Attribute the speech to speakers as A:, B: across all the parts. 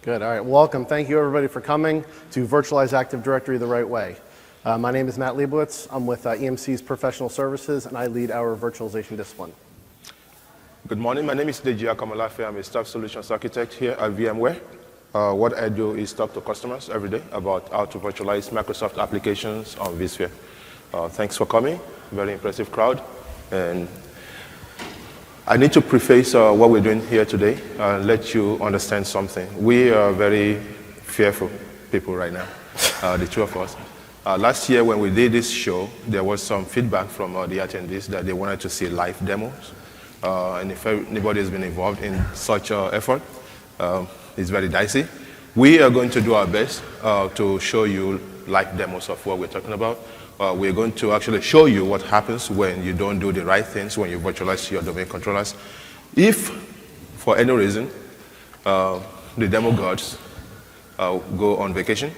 A: Good, all right, welcome. Thank you everybody for coming to Virtualize Active Directory the right way. My name is Matt Leibowitz. I'm with EMC's Professional Services, and I lead our virtualization discipline.
B: Good morning, my name is Deji Akamalafe. I'm a staff solutions architect here at VMware. What I do is talk to customers every day about how to virtualize Microsoft applications on vSphere. Thanks for coming, very impressive crowd. And I need to preface what we're doing here today and let you understand something. We are very fearful people right now, the two of us. Last year when we did this show, there was some feedback from the attendees that they wanted to see live demos. And if anybody has been involved in such an effort, it's very dicey. We are going to do our best to show you live demos of what we're talking about. We're going to actually show you what happens when you don't do the right things, when you virtualize your domain controllers. If, for any reason, the demo gods go on vacation,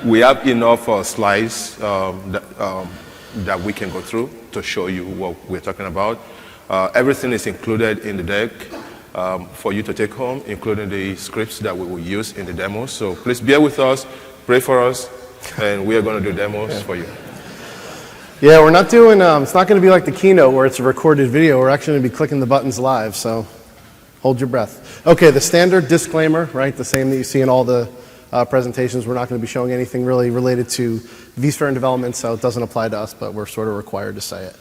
B: we have enough slides that we can go through to show you what we're talking about. Everything is included in the deck for you to take home, including the scripts that we will use in the demo. So please bear with us, pray for us, and we are going to do demos for you.
A: Yeah, we're not doing, it's not going to be like the keynote where it's a recorded video. We're actually going to be clicking the buttons live, so hold your breath. Okay, the standard disclaimer, right, the same that you see in all the presentations. We're not going to be showing anything really related to vSphere and development, so it doesn't apply to us, but we're sort of required to say it.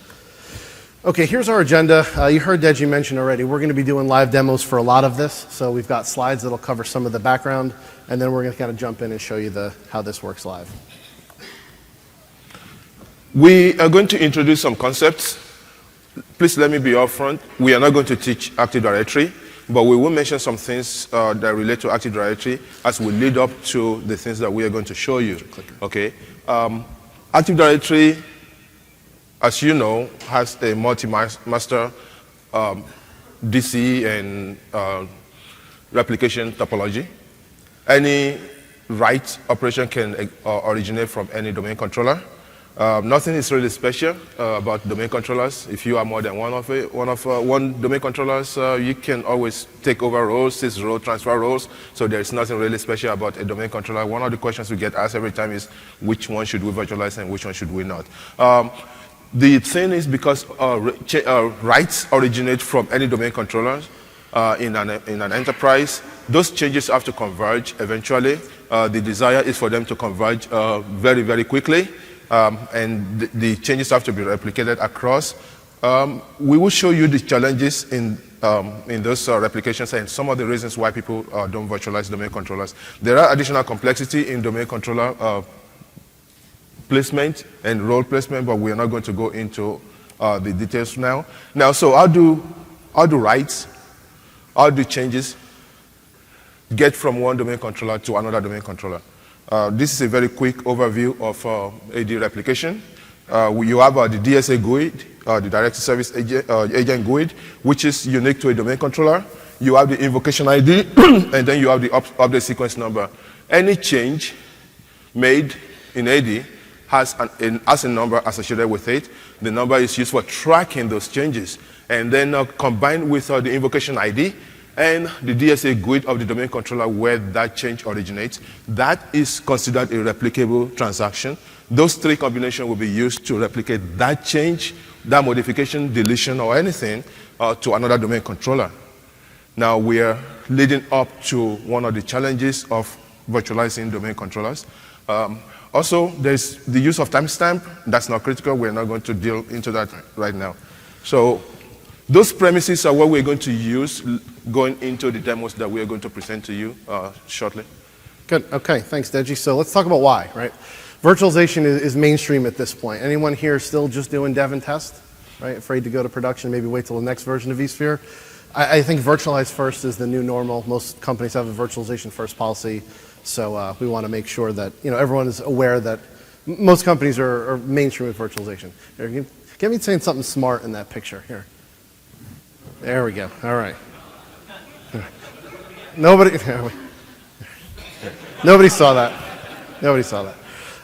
A: Okay, here's our agenda. You heard Deji mention already, we're going to be doing live demos for a lot of this, so we've got slides that'll cover some of the background, and then we're going to kind of jump in and show you how this works live.
B: We are going to introduce some concepts. Please let me be upfront. We are not going to teach Active Directory, but we will mention some things that relate to Active Directory as we lead up to the things that we are going to show you. Okay. Active Directory, as you know, has a multi-master DC and replication topology. Any write operation can originate from any domain controller. Nothing is really special about domain controllers. If you are more than one domain controllers, you can always take over roles, sys roles, transfer roles. So there's nothing really special about a domain controller. One of the questions we get asked every time is which one should we virtualize and which one should we not. The thing is because writes originate from any domain controllers in an enterprise, those changes have to converge eventually. The desire is for them to converge very, very quickly. And the changes have to be replicated across. We will show you the challenges in those replications and some of the reasons why people don't virtualize domain controllers. There are additional complexity in domain controller placement and role placement, but we are not going to go into the details now. So how do writes, how do changes get from one domain controller to another domain controller? This is a very quick overview of AD replication. You have the DSA GUID, the Directory Service Agent GUID, which is unique to a domain controller. You have the invocation ID, and then you have the update sequence number. Any change made in AD has a number associated with it. The number is used for tracking those changes. And then combined with the invocation ID, and the DSA GUID of the domain controller where that change originates, that is considered a replicable transaction. Those three combinations will be used to replicate that change, that modification, deletion, or anything to another domain controller. Now we are leading up to one of the challenges of virtualizing domain controllers. Also, there's the use of timestamp. That's not critical. We're not going to deal into that right now. So those premises are what we're going to use going into the demos that we are going to present to you shortly.
A: Good, okay, thanks Deji. So let's talk about why, right? Virtualization is mainstream at this point. Anyone here still just doing dev and test, right? Afraid to go to production, maybe wait till the next version of vSphere? I think virtualize first is the new normal. Most companies have a virtualization first policy. So we want to make sure that everyone is aware that most companies are mainstream with virtualization. Here, get me saying something smart in that picture here. There we go. All right. Nobody saw that. Nobody saw that.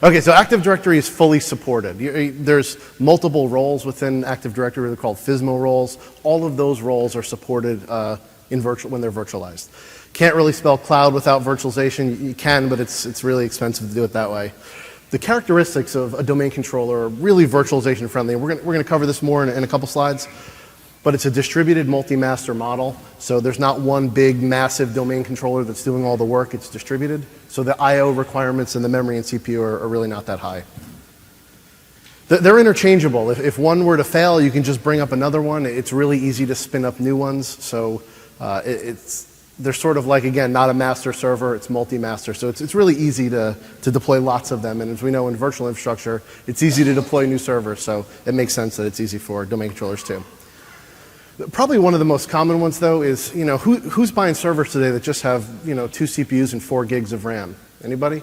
A: Okay, so Active Directory is fully supported. There's multiple roles within Active Directory. They're called FSMO roles. All of those roles are supported when they're virtualized. Can't really spell cloud without virtualization. You can, but it's really expensive to do it that way. The characteristics of a domain controller are really virtualization friendly. We're going to cover this more in a couple slides. But it's a distributed multi-master model. So there's not one big, massive domain controller that's doing all the work. It's distributed. So the I/O requirements in the memory and CPU are really not that high. They're interchangeable. If one were to fail, you can just bring up another one. It's really easy to spin up new ones. So they're sort of like, again, not a master server. It's multi-master. So it's really easy to deploy lots of them. And as we know in virtual infrastructure, it's easy to deploy new servers. So it makes sense that it's easy for domain controllers too. Probably one of the most common ones, though, is who's buying servers today that just have 2 CPUs and 4 gigs of RAM? Anybody?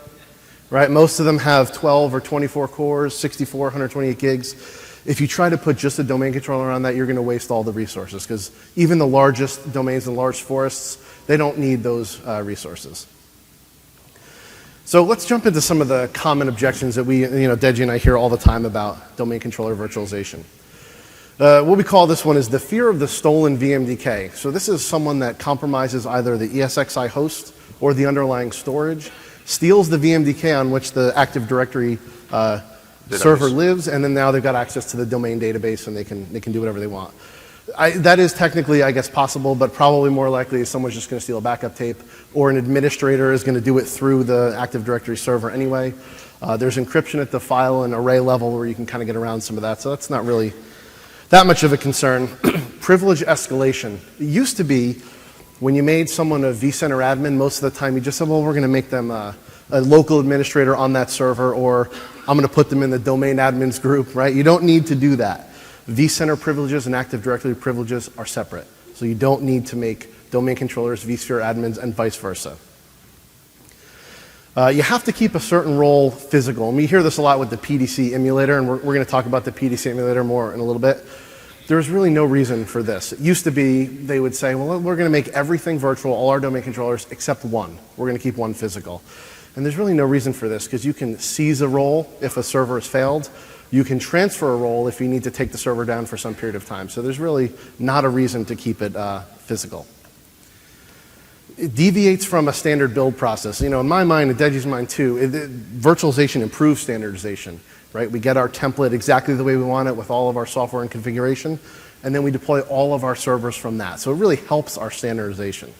A: Right? Most of them have 12 or 24 cores, 64, 128 gigs. If you try to put just a domain controller on that, you're going to waste all the resources because even the largest domains and large forests, they don't need those resources. So let's jump into some of the common objections that we, Deji and I hear all the time about domain controller virtualization. What we call this one is the fear of the stolen VMDK. So this is someone that compromises either the ESXi host or the underlying storage, steals the VMDK on which the Active Directory server lives, and then now they've got access to the domain database and they can do whatever they want. That is technically, I guess, possible, but probably more likely is someone's just going to steal a backup tape, or an administrator is going to do it through the Active Directory server anyway. There's encryption at the file and array level where you can kind of get around some of that, so that's not really that much of a concern. Privilege escalation. It used to be when you made someone a vCenter admin, most of the time you just said, well, we're going to make them a local administrator on that server, or I'm going to put them in the domain admins group, right? You don't need to do that. vCenter privileges and Active Directory privileges are separate. So you don't need to make domain controllers vSphere admins and vice versa. You have to keep a certain role physical. And we hear this a lot with the PDC emulator, and we're going to talk about the PDC emulator more in a little bit. There's really no reason for this. It used to be they would say, well, we're going to make everything virtual, all our domain controllers, except one. We're going to keep one physical. And there's really no reason for this, because you can seize a role if a server has failed. You can transfer a role if you need to take the server down for some period of time. So there's really not a reason to keep it physical. It deviates from a standard build process. In my mind, in Deji's mind too, virtualization improves standardization, right? We get our template exactly the way we want it with all of our software and configuration, and then we deploy all of our servers from that. So it really helps our standardization.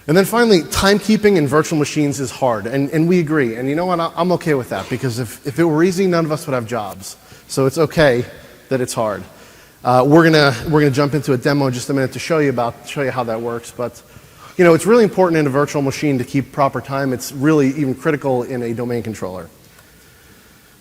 A: And then finally, timekeeping in virtual machines is hard, and we agree. And you know what? I'm okay with that, because if it were easy, none of us would have jobs. So it's okay that it's hard. We're gonna jump into a demo in just a minute to show you how that works. But it's really important in a virtual machine to keep proper time. It's really even critical in a domain controller.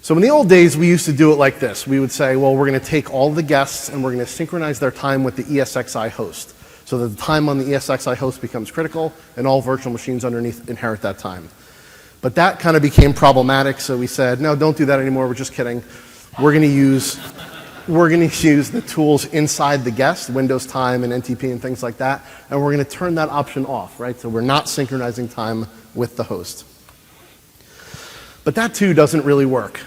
A: So in the old days, we used to do it like this. We would say, well, we're going to take all the guests and we're going to synchronize their time with the ESXi host, so that the time on the ESXi host becomes critical and all virtual machines underneath inherit that time. But that kind of became problematic, so we said, no, don't do that anymore. We're just kidding. We're going to use the tools inside the guest, Windows Time and NTP and things like that, and we're going to turn that option off, right? So we're not synchronizing time with the host. But that too doesn't really work.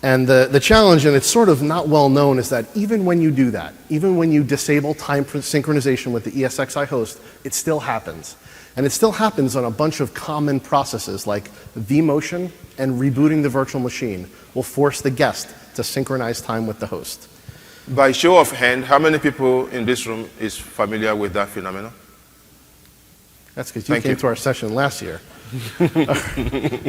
A: And the challenge, and it's sort of not well known, is that even when you do that, even when you disable time synchronization with the ESXi host, it still happens. And it still happens on a bunch of common processes like vMotion and rebooting the virtual machine will force the guest to synchronize time with the host.
B: By show of hand, how many people in this room is familiar with that phenomenon?
A: That's because you came to our session last year. All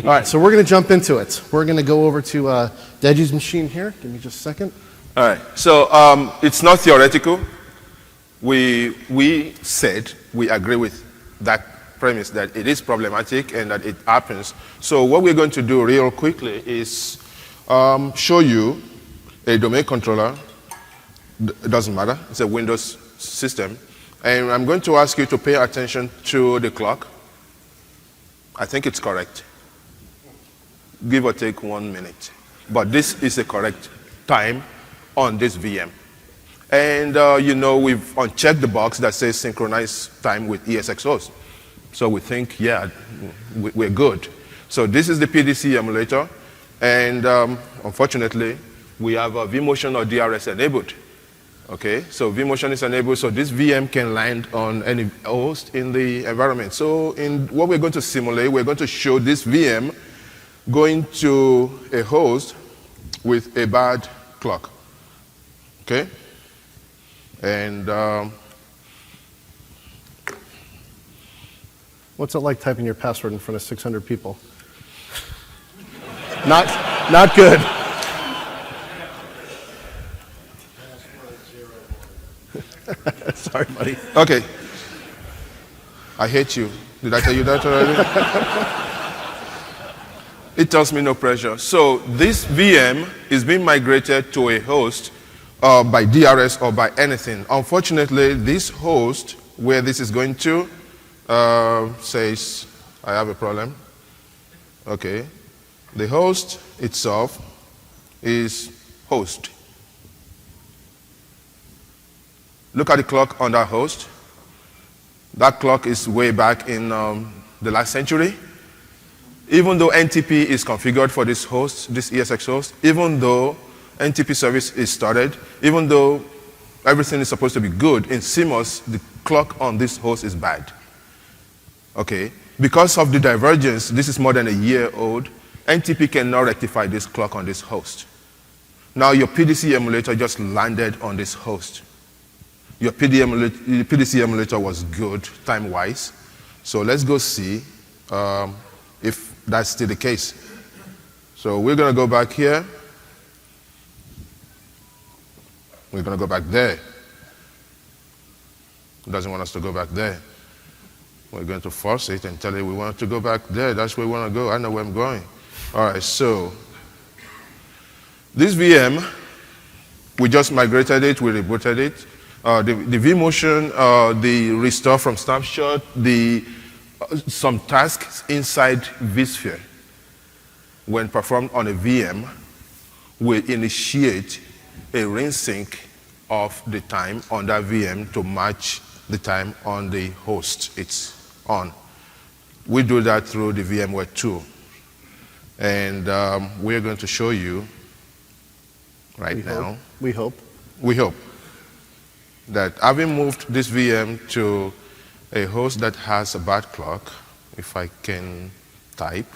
A: right, so we're going to jump into it. We're going to go over to Deji's machine here. Give me just a second.
B: All right, so it's not theoretical. We said we agree with that premise that it is problematic and that it happens. So what we're going to do real quickly is show you a domain controller. It doesn't matter. It's a Windows system. And I'm going to ask you to pay attention to the clock. I think it's correct. Give or take 1 minute. But this is a correct time on this VM. And we've unchecked the box that says synchronize time with ESX host. So we think, yeah, we're good. So this is the PDC emulator. And unfortunately, we have a vMotion or DRS enabled. Okay, so vMotion is enabled, so this VM can land on any host in the environment. So in what we're going to simulate, we're going to show this VM going to a host with a bad clock. Okay? And
A: what's it like typing your password in front of 600 people? Not good. Sorry, buddy.
B: okay. I hate you. Did I tell you that already? It tells me no pressure. So this VM is being migrated to a host by DRS or by anything. Unfortunately, this host where this is going to says, I have a problem. Okay. The host itself is host. Look at the clock on that host. That clock is way back in the last century. Even though NTP is configured for this host, this ESX host, even though NTP service is started, even though everything is supposed to be good, in CMOS, the clock on this host is bad. Okay? Because of the divergence, this is more than a year old, NTP cannot rectify this clock on this host. Now your PDC emulator just landed on this host. Your PDC emulator was good time-wise. So let's go see if that's still the case. So we're going to go back here. We're going to go back there. It doesn't want us to go back there. We're going to force it and tell it we want to go back there. That's where we want to go. I know where I'm going. All right, so this VM, we just migrated it, we rebooted it. The vMotion, the restore from snapshot, some tasks inside vSphere, when performed on a VM, will initiate a ring sync of the time on that VM to match the time on the host it's on. We do that through the VMware tool. And we're going to show you right now.
A: We hope.
B: We hope that having moved this VM to a host that has a bad clock, if I can type,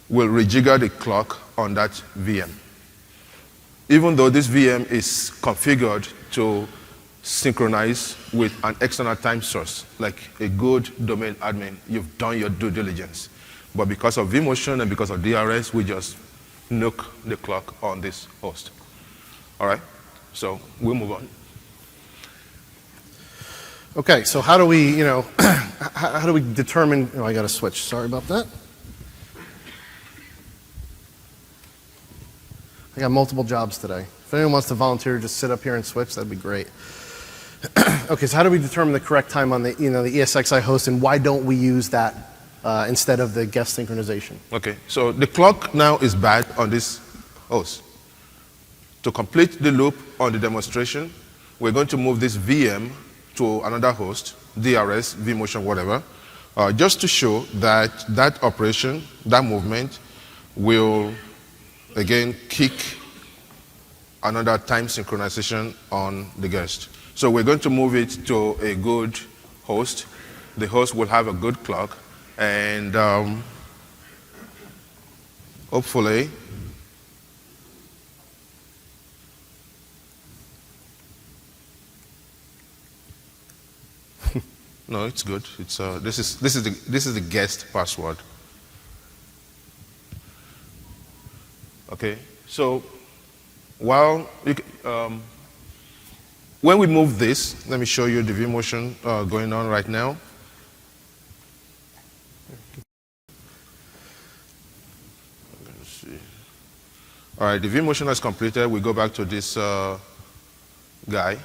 B: will rejigger the clock on that VM. Even though this VM is configured to synchronize with an external time source, like a good domain admin, you've done your due diligence. But because of vMotion and because of DRS, we just nuke the clock on this host. All right, so we'll move on.
A: Okay, so how do we, how do we determine, I got to switch, sorry about that. I got multiple jobs today. If anyone wants to volunteer to just sit up here and switch, that'd be great. Okay, so how do we determine the correct time on the, the ESXi host, and why don't we use that instead of the guest synchronization?
B: Okay, so the clock now is bad on this host. To complete the loop on the demonstration, we're going to move this VM to another host, DRS, vMotion, whatever, just to show that that operation, that movement, will again kick another time synchronization on the guest. So we're going to move it to a good host. The host will have a good clock, and hopefully no, it's good. It's this is the guest password. Okay, so while when we move this, let me show you the vMotion going on right now. Let's see. All right, the vMotion is completed. We go back to this guy.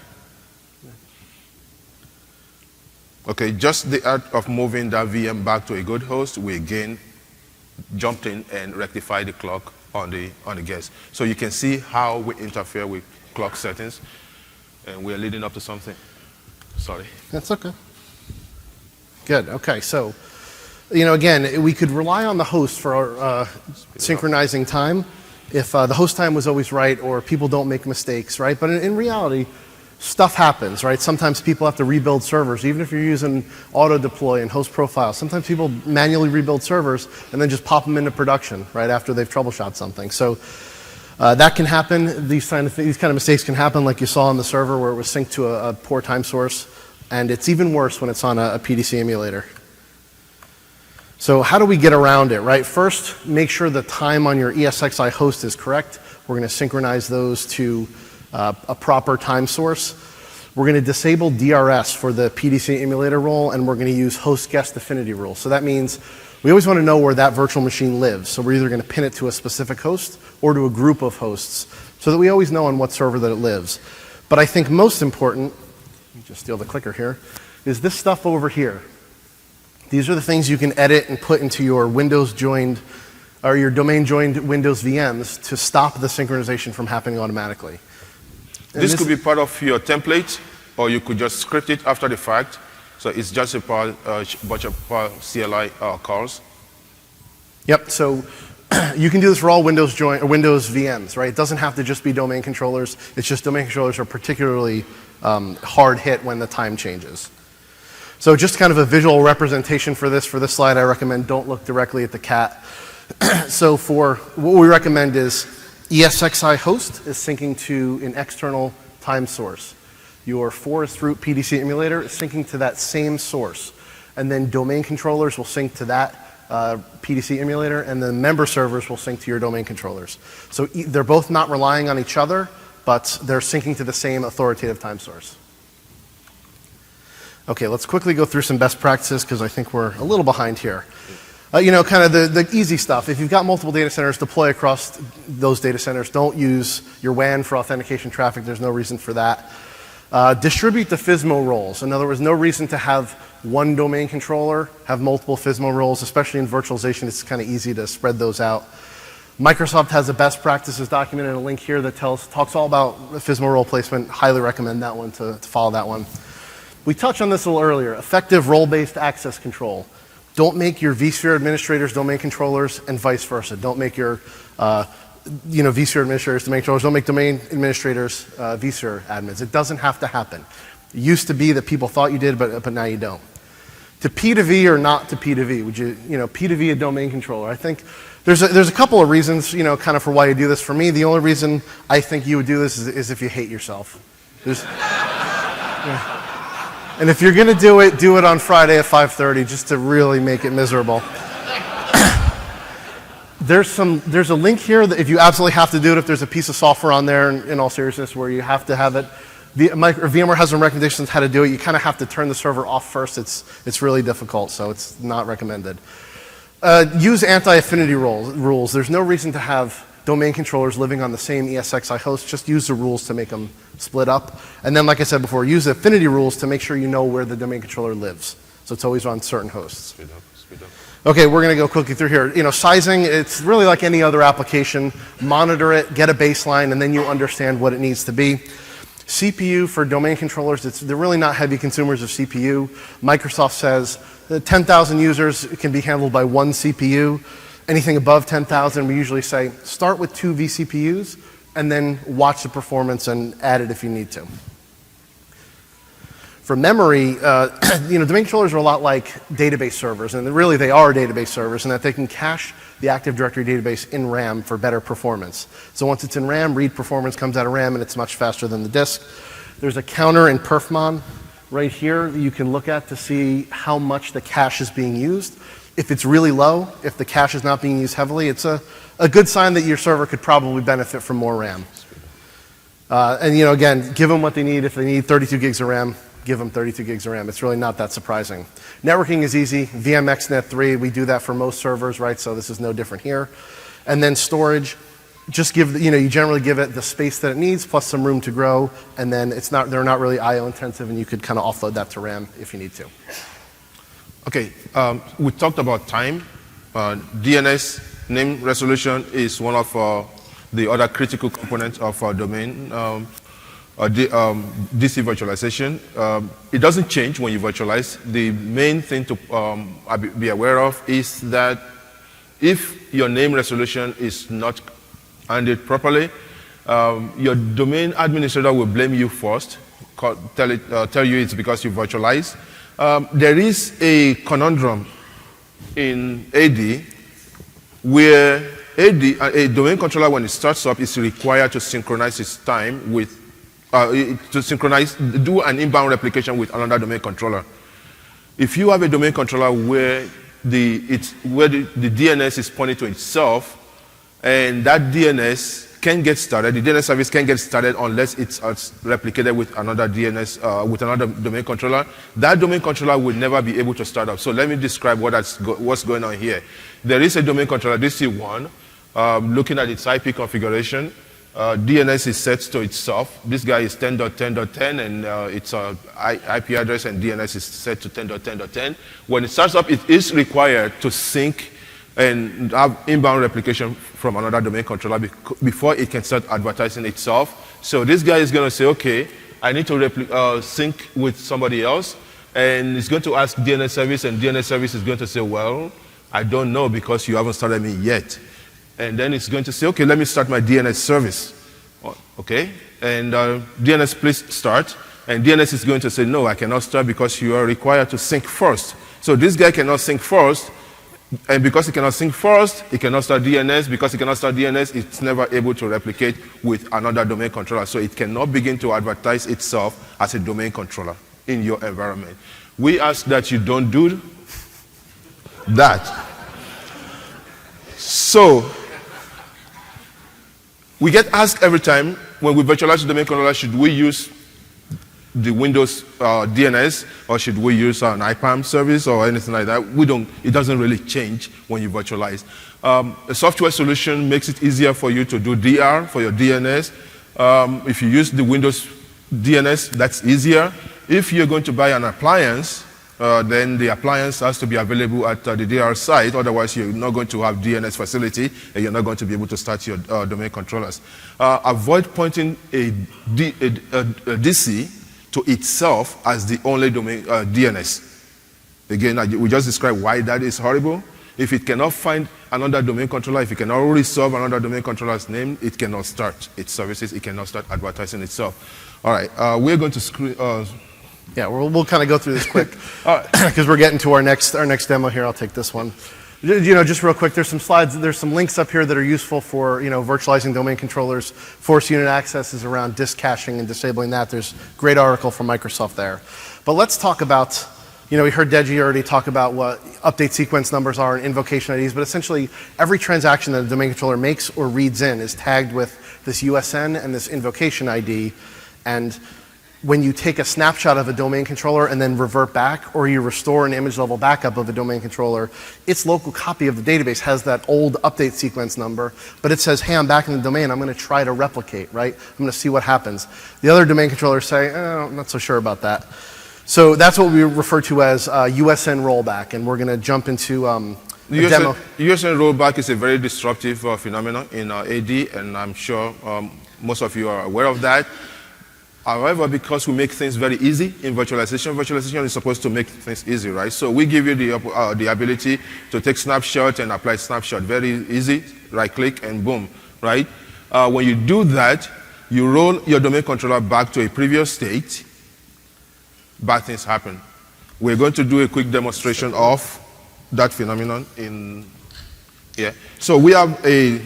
B: Okay, just the act of moving that VM back to a good host, we again jumped in and rectified the clock on the guest. So you can see how we interfere with clock settings, and we're leading up to something. Sorry.
A: That's okay. Good. Okay, so Again, we could rely on the host for synchronizing time if the host time was always right or people don't make mistakes, right? But in reality, stuff happens, right? Sometimes people have to rebuild servers, even if you're using auto deploy and host profile. Sometimes people manually rebuild servers and then just pop them into production right after they've troubleshot something. So that can happen. These kind of mistakes can happen, like you saw on the server where it was synced to a poor time source, and it's even worse when it's on a PDC emulator. So how do we get around it, right? First, make sure the time on your ESXi host is correct. We're going to synchronize those to a proper time source. We're going to disable DRS for the PDC emulator role, and we're going to use host guest affinity rule. So that means we always want to know where that virtual machine lives. So we're either going to pin it to a specific host or to a group of hosts so that we always know on what server that it lives. But I think most important, let me just steal the clicker here, is this stuff over here. These are the things you can edit and put into your Windows joined or your domain joined Windows VMs to stop the synchronization from happening automatically.
B: This could be part of your template, or you could just script it after the fact. So it's just a bunch of CLI calls.
A: Yep. So you can do this for all Windows VMs, right? It doesn't have to just be domain controllers. It's just domain controllers are particularly hard hit when the time changes. So just kind of a visual representation for this slide, I recommend don't look directly at the cat. So for what we recommend is ESXi host is syncing to an external time source. Your forest root PDC emulator is syncing to that same source. And then domain controllers will sync to that PDC emulator, and then member servers will sync to your domain controllers. So they're both not relying on each other, but they're syncing to the same authoritative time source. Okay, let's quickly go through some best practices because I think we're a little behind here. Kind of the easy stuff. If you've got multiple data centers, deploy across those data centers. Don't use your WAN for authentication traffic. There's no reason for that. Distribute the FSMO roles. In other words, no reason to have one domain controller have multiple FSMO roles, especially in virtualization. It's kind of easy to spread those out. Microsoft has a best practices document and a link here that talks all about FSMO role placement. Highly recommend that one to follow that one. We touched on this a little earlier. Effective role-based access control. Don't make your vSphere administrators domain controllers and vice versa. Don't make your vSphere administrators domain controllers. Don't make domain administrators vSphere admins. It doesn't have to happen. It used to be that people thought you did, but now you don't. To P to V or not to P to V? Would you, P to V a domain controller? I think there's a couple of reasons, kind of for why you do this. For me, the only reason I think you would do this is if you hate yourself. And if you're going to do it on Friday at 5:30 just to really make it miserable. There's a link here that if you absolutely have to do it, if there's a piece of software on there, in all seriousness, where you have to have it, VMware has some recommendations how to do it. You kind of have to turn the server off first. It's really difficult, so it's not recommended. Use anti-affinity rules. There's no reason to have domain controllers living on the same ESXi host. Just use the rules to make them split up. And then, like I said before, use affinity rules to make sure you know where the domain controller lives. So it's always on certain hosts.
B: Speed up.
A: Okay, we're going to go quickly through here. Sizing, it's really like any other application. Monitor it, get a baseline, and then you understand what it needs to be. CPU for domain controllers, they're really not heavy consumers of CPU. Microsoft says that 10,000 users can be handled by one CPU. Anything above 10,000, we usually say start with 2 vCPUs and then watch the performance and add it if you need to. For memory, domain controllers are a lot like database servers, and really they are database servers in that they can cache the Active Directory database in RAM for better performance. So once it's in RAM, read performance comes out of RAM and it's much faster than the disk. There's a counter in perfmon right here that you can look at to see how much the cache is being used. If it's really low, if the cache is not being used heavily, it's a good sign that your server could probably benefit from more RAM. Again, give them what they need. If they need 32 gigs of RAM, give them 32 gigs of RAM. It's really not that surprising. Networking is easy. VMXNet 3, we do that for most servers, right? So this is no different here. And then storage, just give, you generally give it the space that it needs plus some room to grow, and then they're not really IO intensive, and you could kind of offload that to RAM if you need to.
B: Okay, we talked about time. DNS name resolution is one of the other critical components of our domain DC virtualization. It doesn't change when you virtualize. The main thing to be aware of is that if your name resolution is not handled properly, your domain administrator will blame you first, tell you it's because you virtualized. There is a conundrum in AD where a domain controller, when it starts up, is required to synchronize its time with, do an inbound replication with another domain controller. If you have a domain controller where the DNS is pointing to itself, and that DNS can get started, the DNS service can get started unless it's replicated with another DNS, with another domain controller. That domain controller will never be able to start up. So let me describe what's going on here. There is a domain controller, DC1, looking at its IP configuration. DNS is set to itself. This guy is 10.10.10, and its IP address and DNS is set to 10.10.10. When it starts up, it is required to sync and have inbound replication from another domain controller before it can start advertising itself. So this guy is going to say, okay, I need to sync with somebody else, and it's going to ask DNS service, and DNS service is going to say, well, I don't know because you haven't started me yet. And then it's going to say, okay, let me start my DNS service. Okay, and DNS, please start. And DNS is going to say, no, I cannot start because you are required to sync first. So this guy cannot sync first. And because he cannot sync first, he cannot start DNS. Because he cannot start DNS, it's never able to replicate with another domain controller. So it cannot begin to advertise itself as a domain controller in your environment. We ask that you don't do that. So we get asked every time when we virtualize the domain controller, should we use the Windows DNS, or should we use an IPAM service or anything like that? We don't. It doesn't really change when you virtualize. A software solution makes it easier for you to do DR for your DNS. If you use the Windows DNS, that's easier. If you're going to buy an appliance, then the appliance has to be available at the DR site. Otherwise, you're not going to have DNS facility, and you're not going to be able to start your domain controllers. Avoid pointing a DC to itself as the only domain DNS. Again, we just described why that is horrible. If it cannot find another domain controller, if it cannot resolve another domain controller's name, it cannot start its services, it cannot start advertising itself. All right, we're going to screen.
A: Yeah, we'll kind of go through this quick because we're getting to our next demo here. I'll take this one. Just real quick, there's some slides, there's some links up here that are useful for, virtualizing domain controllers. Force unit access is around disk caching and disabling that. There's a great article from Microsoft there. But let's talk about, we heard Deji already talk about what update sequence numbers are and invocation IDs, but essentially every transaction that a domain controller makes or reads in is tagged with this USN and this invocation ID. And when you take a snapshot of a domain controller and then revert back, or you restore an image level backup of a domain controller, its local copy of the database has that old update sequence number, but it says, hey, I'm back in the domain, I'm going to try to replicate, right? I'm going to see what happens. The other domain controllers say, I'm not so sure about that. So that's what we refer to as USN rollback, and we're going to jump into a demo.
B: USN rollback is a very disruptive phenomenon in AD, and I'm sure most of you are aware of that. However, because we make things very easy in virtualization, virtualization is supposed to make things easy, right? So we give you the ability to take snapshot and apply snapshot. Very easy, right-click and boom, right? When you do that, you roll your domain controller back to a previous state, bad things happen. We're going to do a quick demonstration of that phenomenon in here. So we have a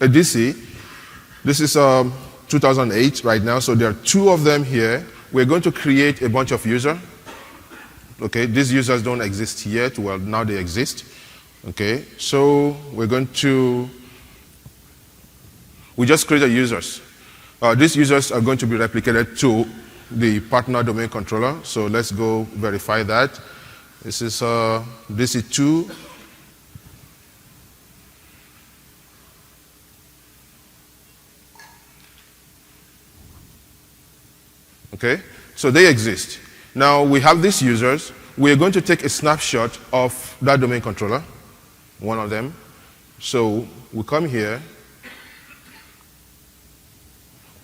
B: DC. This is 2008 right now, so there are two of them here. We're going to create a bunch of users. Okay, these users don't exist yet. Well, now they exist. Okay, so we just created users. These users are going to be replicated to the partner domain controller. So let's go verify that. This is DC2. Okay, so they exist. Now we have these users. We're going to take a snapshot of that domain controller, one of them. So we come here.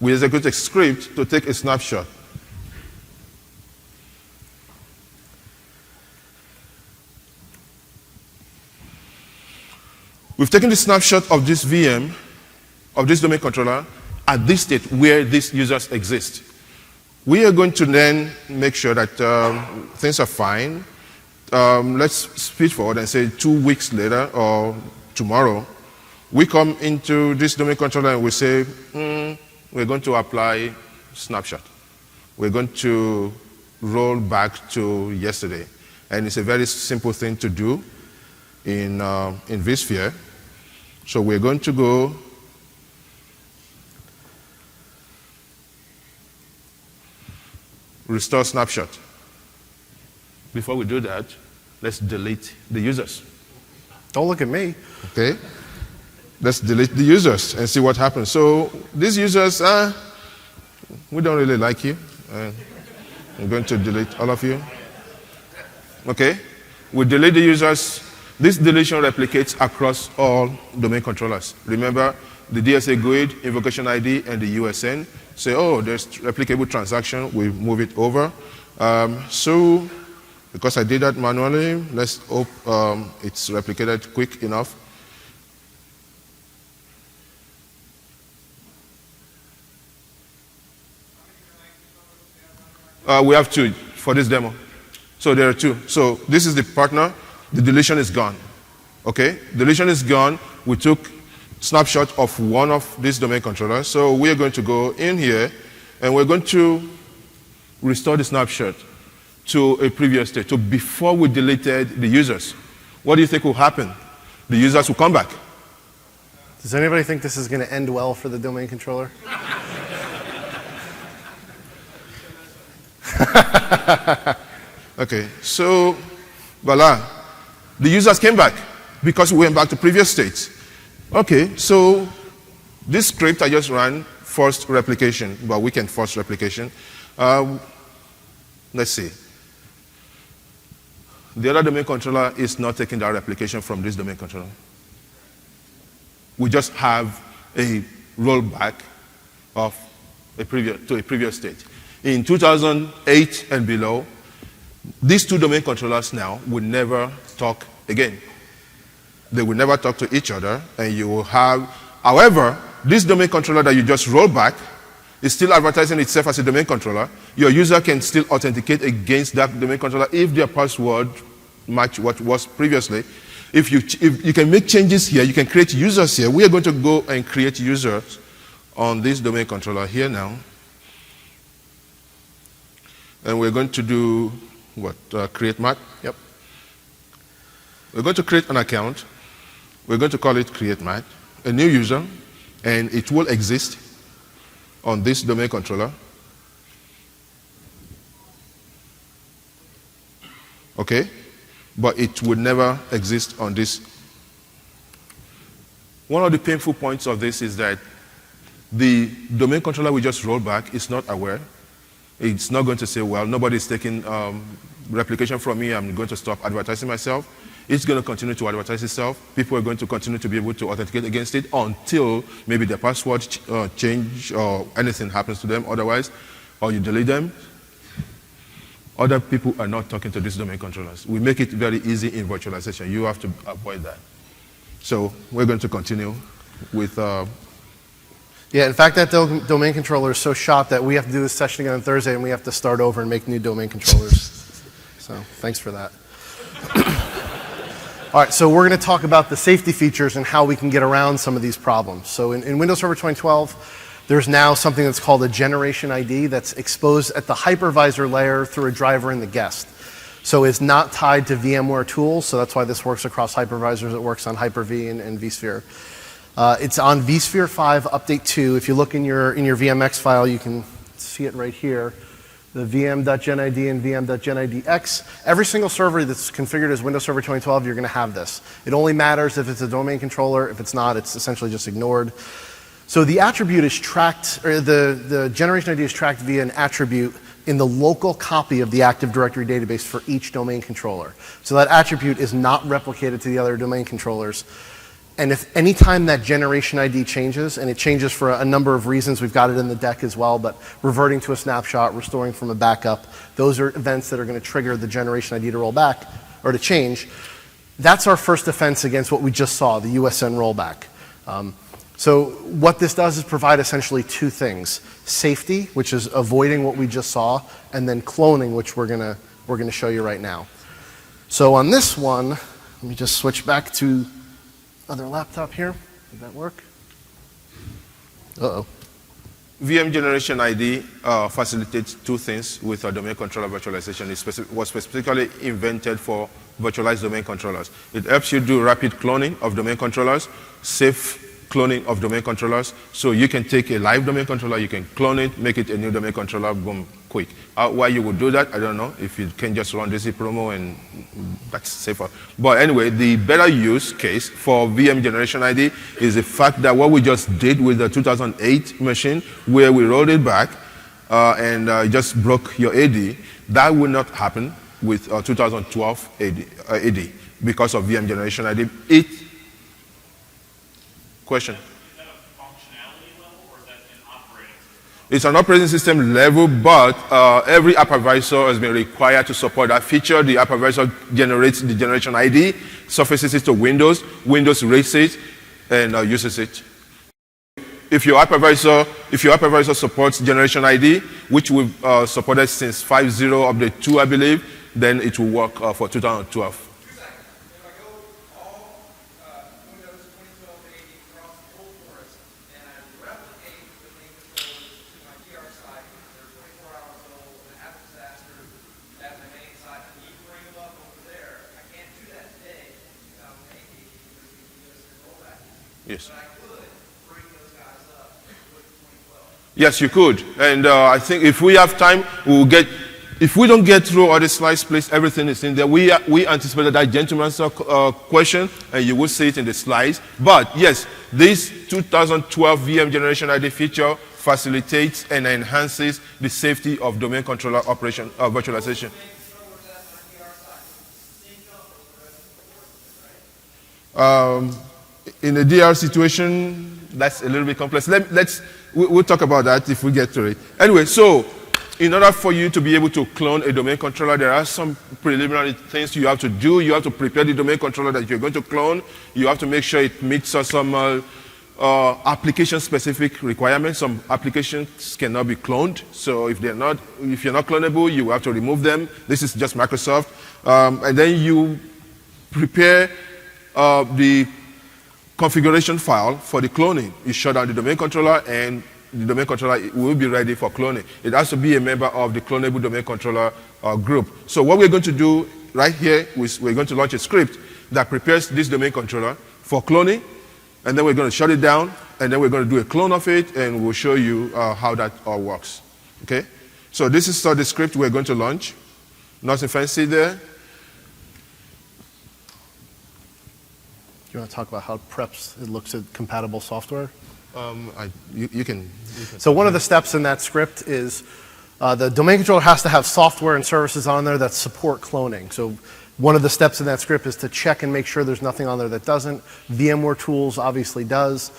B: we execute a script to take a snapshot. We've taken the snapshot of this VM, of this domain controller, at this state where these users exist. We are going to then make sure that things are fine. Let's speed forward and say 2 weeks later or tomorrow, we come into this domain controller and we say, we're going to apply snapshot. We're going to roll back to yesterday. And it's a very simple thing to do in vSphere. So we're going to go restore snapshot. Before we do that, let's delete the users.
A: Don't look at me.
B: Okay. Let's delete the users and see what happens. So these users, we don't really like you. I'm going to delete all of you. Okay. We delete the users. This deletion replicates across all domain controllers. Remember, the DSA GUID, invocation ID, and the USN say, oh, there's replicable transaction. We move it over. So because I did that manually, let's hope it's replicated quick enough. We have 2 for this demo. So there are 2. So this is the partner. The deletion is gone. Okay? Deletion is gone. We took snapshot of one of these domain controllers. So we are going to go in here, and we're going to restore the snapshot to a previous state, to before we deleted the users. What do you think will happen? The users will come back.
A: Does anybody think this is going to end well for the domain controller?
B: Okay, so voila. The users came back because we went back to previous states. Okay, so this script I just ran forced replication, but we can force replication. Let's see. The other domain controller is not taking that replication from this domain controller. We just have a rollback of a previous state. In 2008 and below, these 2 domain controllers now will never talk again. They will never talk to each other, and you will have, however, this domain controller that you just roll back is still advertising itself as a domain controller. Your user can still authenticate against that domain controller if their password match what was previously. If you can make changes here, you can create users here. We are going to go and create users on this domain controller here now. And we're going to do what? Create mat?
A: Yep.
B: We're going to create an account. We're going to call it create mat, a new user, and it will exist on this domain controller. Okay? But it would never exist on this. One of the painful points of this is that the domain controller we just rolled back is not aware. It's not going to say, well, nobody's taking replication from me. I'm going to stop advertising myself. It's going to continue to advertise itself. People are going to continue to be able to authenticate against it until maybe their password change or anything happens to them otherwise, or you delete them. Other people are not talking to these domain controllers. We make it very easy in virtualization. You have to avoid that. So we're going to continue with...
A: Yeah, in fact, that domain controller is so shot that we have to do this session again on Thursday, and we have to start over and make new domain controllers. So thanks for that. All right, so we're going to talk about the safety features and how we can get around some of these problems. So in Windows Server 2012, there's now something that's called a generation ID that's exposed at the hypervisor layer through a driver in the guest. So it's not tied to VMware tools, so that's why this works across hypervisors. It works on Hyper-V and vSphere. It's on vSphere 5 Update 2. If you look in your VMX file, you can see it right here. The vm.genid and vm.genidx. Every single server that's configured as Windows Server 2012, you're going to have this. It only matters if it's a domain controller. If it's not, it's essentially just ignored. So the attribute is tracked, or the generation ID is tracked via an attribute in the local copy of the Active Directory database for each domain controller. So that attribute is not replicated to the other domain controllers. And if any time that generation ID changes, and it changes for a number of reasons, we've got it in the deck as well, but reverting to a snapshot, restoring from a backup, those are events that are going to trigger the generation ID to roll back or to change. That's our first defense against what we just saw, the USN rollback. So what this does is provide essentially two things: safety, which is avoiding what we just saw, and then cloning, which we're gonna show you right now. So on this one, let me just switch back to other laptop here. Did that work? Uh-oh.
B: VM generation ID facilitates two things with our domain controller virtualization. It was specifically invented for virtualized domain controllers. It helps you do rapid cloning of domain controllers, safe cloning of domain controllers. So you can take a live domain controller, you can clone it, make it a new domain controller, boom, quick. Why you would do that, I don't know. If you can just run DC promo, and that's safer. But anyway, the better use case for VM generation ID is the fact that what we just did with the 2008 machine, where we rolled it back and just broke your AD, that will not happen with 2012 AD because of VM generation ID. Question? Is that a functionality level, or is that an operating system? It's an operating system level, but every hypervisor has been required to support that feature. The hypervisor generates the generation ID, surfaces it to Windows, Windows reads it, and uses it. If your hypervisor supports generation ID, which we've supported since 5.0 update 2, I believe, then it will work for 2012. Yes. Yes, you could. And I think if we have time, we'll get. If we don't get through all the slides, please, everything is in there. We anticipated that gentleman's question, and you will see it in the slides. But yes, this 2012 VM generation ID feature facilitates and enhances the safety of domain controller operation virtualization. In a DR situation, that's a little bit complex. We'll talk about that if we get to it. Anyway, so in order for you to be able to clone a domain controller, there are some preliminary things you have to do. You have to prepare the domain controller that you're going to clone. You have to make sure it meets some application-specific requirements. Some applications cannot be cloned. So if you're not clonable, you have to remove them. This is just Microsoft. And then you prepare the configuration file for the cloning. You shut down the domain controller, and the domain controller will be ready for cloning. It has to be a member of the clonable domain controller group. So what we're going to do right here is we're going to launch a script that prepares this domain controller for cloning, and then we're going to shut it down, and then we're going to do a clone of it, and we'll show you how that all works. Okay? So this is the script we're going to launch. Nothing fancy there.
A: You want to talk about how it preps, it looks at compatible software?
B: You can.
A: So one of the steps in that script is the domain controller has to have software and services on there that support cloning. So one of the steps in that script is to check and make sure there's nothing on there that doesn't. VMware tools obviously does.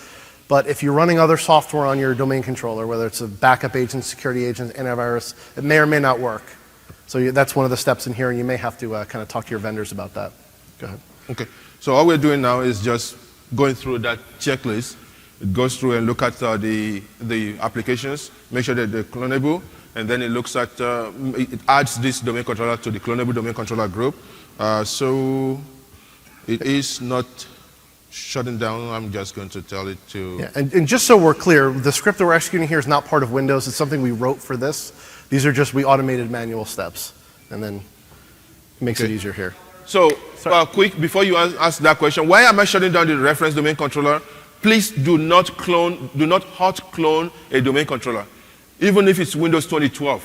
A: But if you're running other software on your domain controller, whether it's a backup agent, security agent, antivirus, it may or may not work. So that's one of the steps in here, and you may have to kind of talk to your vendors about that. Go ahead.
B: Okay. So all we're doing now is just going through that checklist. It goes through and look at the applications, make sure that they're clonable, and then it looks at, it adds this domain controller to the clonable domain controller group. So it is not shutting down. I'm just going to tell it to.
A: Yeah, and just so we're clear, the script that we're executing here is not part of Windows. It's something we wrote for this. These are just, we automated manual steps, and then it makes it easier here.
B: So, quick, before you ask that question, why am I shutting down the reference domain controller? Please do not hot clone a domain controller, even if it's Windows 2012.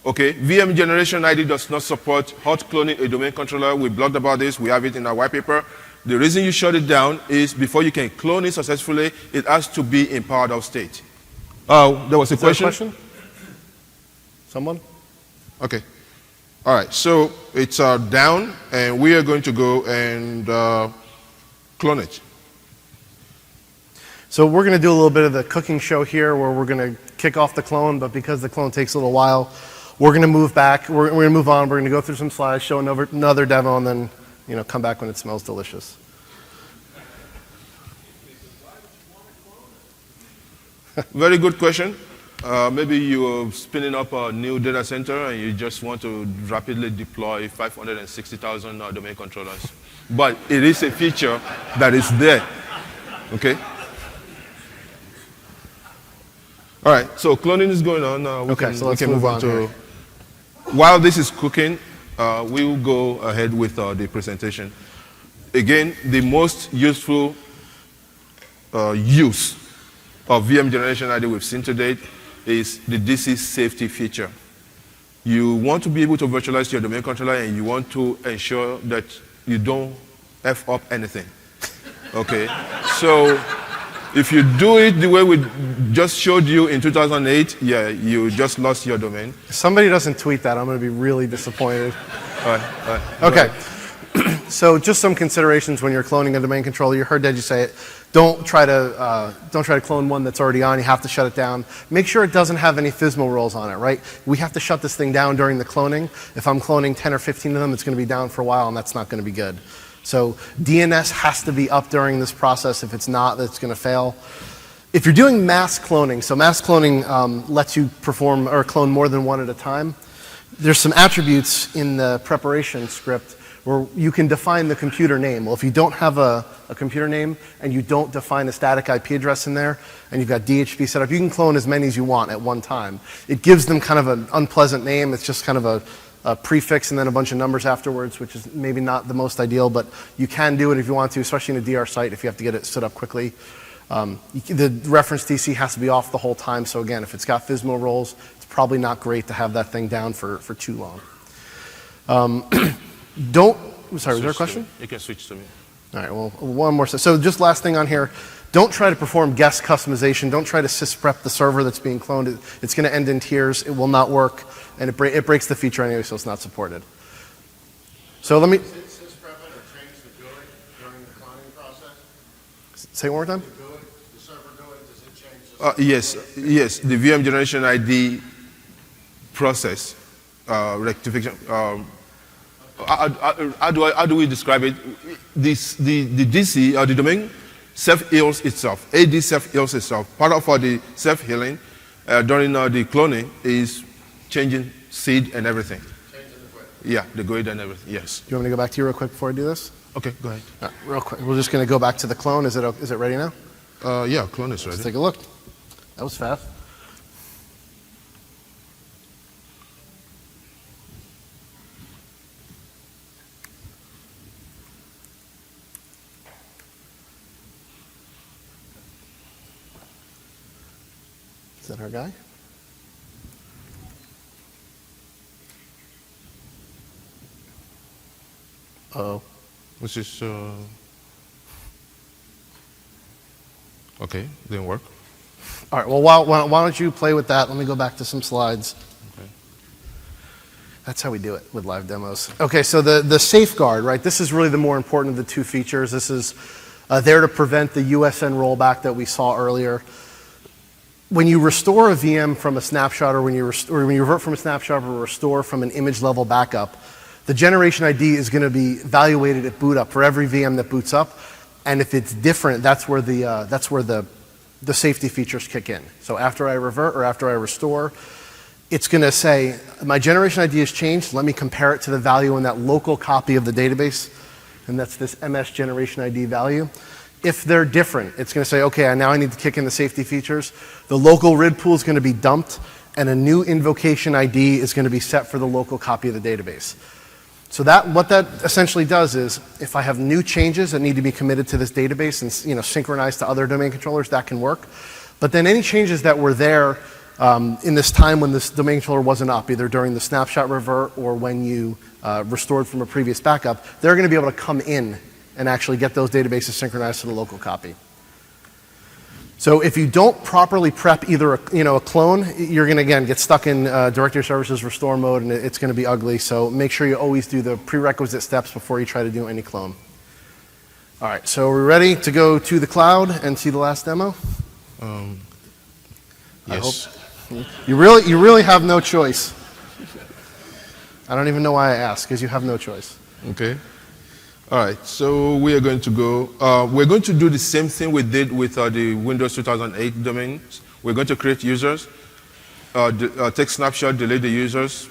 B: Okay, VM generation ID does not support hot cloning a domain controller. We blogged about this. We have it in our white paper. The reason you shut it down is before you can clone it successfully, it has to be in powered off state. There was a question?
A: Someone?
B: Okay. All right, so it's down, and we are going to go and clone it.
A: So we're going to do a little bit of the cooking show here where we're going to kick off the clone, but because the clone takes a little while, we're going to move back. We're going to move on. We're going to go through some slides, show another demo, and then come back when it smells delicious.
B: Very good question. Maybe you're spinning up a new data center and you just want to rapidly deploy 560,000 domain controllers. But it is a feature that is there. Okay? All right, so cloning is going on.
A: So let's move on to.
B: While this is cooking, we will go ahead with the presentation. Again, the most useful use of VM generation ID we've seen to date is the DC safety feature. You want to be able to virtualize your domain controller and you want to ensure that you don't F up anything. Okay? So if you do it the way we just showed you in 2008, yeah, you just lost your domain.
A: If somebody doesn't tweet that, I'm going to be really disappointed.
B: All right.
A: Okay. So just some considerations when you're cloning a domain controller. You heard Deji say it. Don't try to clone one that's already on. You have to shut it down. Make sure it doesn't have any FSMA roles on it, right? We have to shut this thing down during the cloning. If I'm cloning 10 or 15 of them, it's going to be down for a while, and that's not going to be good. So DNS has to be up during this process. If it's not, that's going to fail. If you're doing mass cloning, so mass cloning lets you perform or clone more than one at a time. There's some attributes in the preparation script where you can define the computer name. Well, if you don't have a computer name and you don't define a static IP address in there and you've got DHCP set up, you can clone as many as you want at one time. It gives them kind of an unpleasant name. It's just kind of a prefix and then a bunch of numbers afterwards, which is maybe not the most ideal, but you can do it if you want to, especially in a DR site if you have to get it stood up quickly. The reference DC has to be off the whole time, so again, if it's got FSMA roles, it's probably not great to have that thing down for too long. Sorry, was there a question?
B: You can switch to me.
A: All right, well, one more. So just last thing on here, don't try to perform guest customization. Don't try to sysprep the server that's being cloned. It's going to end in tears. It will not work, and it breaks the feature anyway, so it's not supported. So let me.
C: Does it sysprep it or change the GUID during the cloning process?
A: Say it one more time.
C: The GUID, the server GUID, does it change the
B: Yes, the VM generation ID process rectification. How do we describe it? The DC or the domain self-heals itself. AD self-heals itself. Part of the self-healing during the cloning is changing seed and everything.
C: Changing the GUID?
B: Yeah, the GUID and everything. Yes.
A: Do you want me to go back to you real quick before I do this?
B: Okay, go ahead.
A: Real quick. We're just going to go back to the clone. Is it ready now?
B: Yeah, clone is ready.
A: Let's take a look. That was fast. Is that our guy? Uh-oh.
B: Which is okay, didn't work.
A: All right, well, why don't you play with that? Let me go back to some slides.
B: Okay.
A: That's how we do it with live demos. Okay, so the safeguard, right? This is really the more important of the two features. This is there to prevent the USN rollback that we saw earlier. When you restore a VM from a snapshot or when you revert from a snapshot or restore from an image level backup, the generation ID is going to be evaluated at boot up for every VM that boots up. And if it's different, that's where the safety features kick in. So after I revert or after I restore, it's going to say, my generation ID has changed. Let me compare it to the value in that local copy of the database. And that's this MS generation ID value. If they're different, it's going to say, okay, now I need to kick in the safety features. The local RID pool is going to be dumped, and a new invocation ID is going to be set for the local copy of the database. So what that essentially does is, if I have new changes that need to be committed to this database and synchronized to other domain controllers, that can work. But then any changes that were there in this time when this domain controller wasn't up, either during the snapshot revert or when you restored from a previous backup, they're going to be able to come in and actually get those databases synchronized to the local copy. So if you don't properly prep either a clone, you're going to, again, get stuck in directory services restore mode, and it's going to be ugly. So make sure you always do the prerequisite steps before you try to do any clone. All right, so we're ready to go to the cloud and see the last demo?
B: Yes.
A: You really have no choice. I don't even know why I asked, because you have no choice.
B: Okay. All right, so we are going to go, we're going to do the same thing we did with the Windows 2008 domains. We're going to create users, take snapshot, delete the users,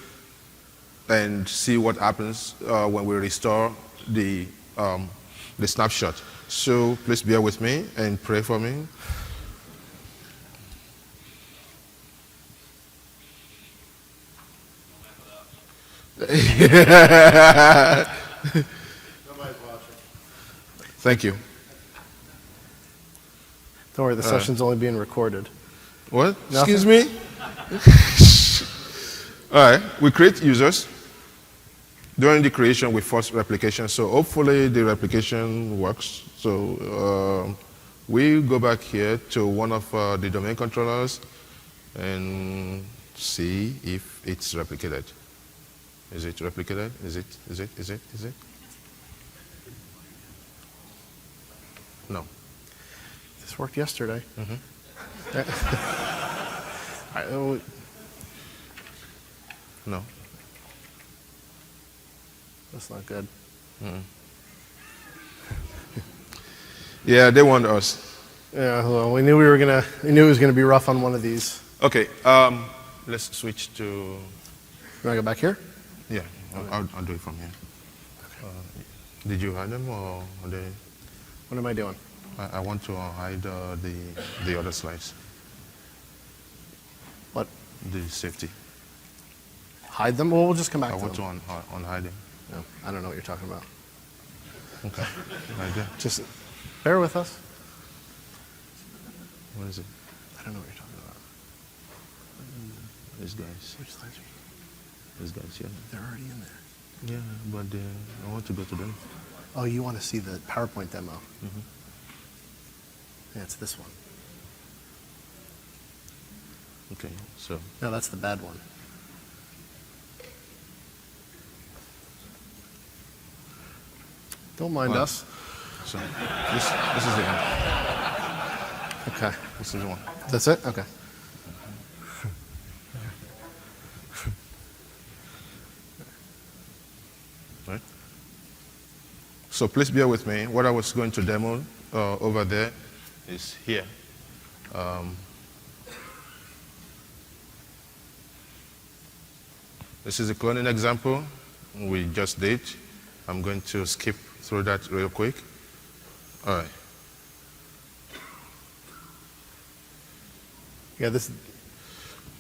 B: and see what happens when we restore the snapshot. So please bear with me and pray for me.
C: Nobody's watching.
B: Thank you.
A: Don't worry, the session's only being recorded.
B: What?
A: Nothing.
B: Excuse me? All right, we create users. During the creation, we force replication. So hopefully the replication works. So we go back here to one of the domain controllers and see if it's replicated. Is it replicated? Is it? No.
A: This worked yesterday.
B: No.
A: That's not good.
B: Yeah, they want us.
A: Yeah, well, we knew it was gonna be rough on one of these.
B: Okay, let's switch to.
A: You wanna go back here?
B: Yeah, I'll do it from here. Did you hide them or are they?
A: What am I doing?
B: I want to hide the other slides.
A: What?
B: The safety.
A: Hide them? Well, we'll just come back
B: I
A: to
B: want
A: them.
B: to unhide them.
A: No, I don't know what you're talking about.
B: Okay. Right there.
A: Just bear with us.
B: What is it?
A: I don't know what you're talking about.
B: These guys.
A: Which slides are you?
B: These guys, yeah.
A: They're already in there.
B: Yeah, but I want to go to them.
A: Oh, you want to see the PowerPoint demo? Yeah, it's this one.
B: Okay, so.
A: No, that's the bad one. Don't mind
B: Well,
A: us.
B: So this is the end.
A: Okay.
B: This is the one.
A: That's it? Okay.
B: Right. So please bear with me. What I was going to demo over there is here. This is a cloning example we just did. I'm going to skip through that real quick. All right.
A: Yeah, this.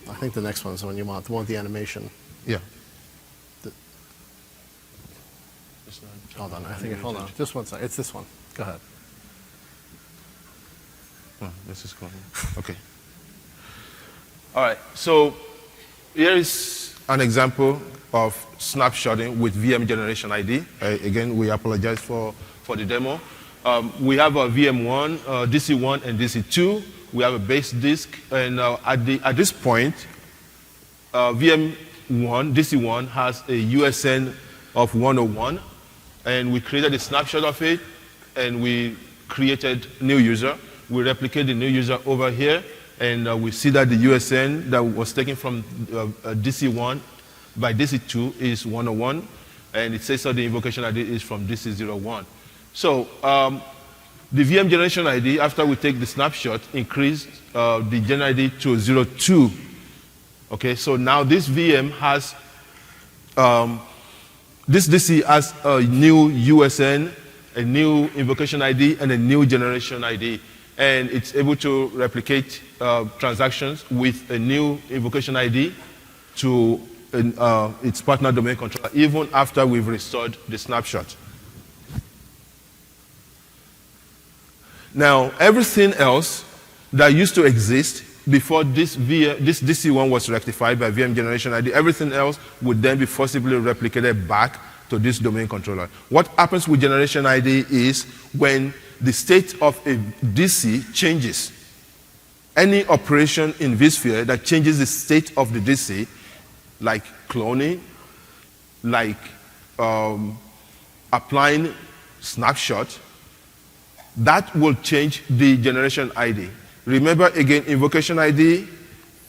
A: I think the next one's the one you want. The one with the animation.
B: Yeah.
A: Hold on. Hold on. Just one second. It's this one. Go ahead.
B: Oh, this is cloning. Okay. All right. So here is an example of snapshotting with VM generation ID. Again, we apologize for the demo. We have a VM1, DC1, and DC2. We have a base disk, and at this point, VM1, DC1 has a USN of 101, and we created a snapshot of it, and we created new user. We replicate the new user over here, and we see that the USN that was taken from DC1 by DC2 is 101, and it says that the invocation ID is from DC01. So the VM generation ID, after we take the snapshot, increased the gen ID to 02. Okay, so now this VM has, this DC has a new USN, a new invocation ID, and a new generation ID. And it's able to replicate transactions with a new invocation ID to its partner domain controller, even after we've restored the snapshot. Now, everything else that used to exist before this DC1 was rectified by VM generation ID, everything else would then be forcibly replicated back to this domain controller. What happens with generation ID is when the state of a DC changes. Any operation in vSphere that changes the state of the DC, like cloning, like applying snapshot, that will change the generation ID. Remember again, invocation ID,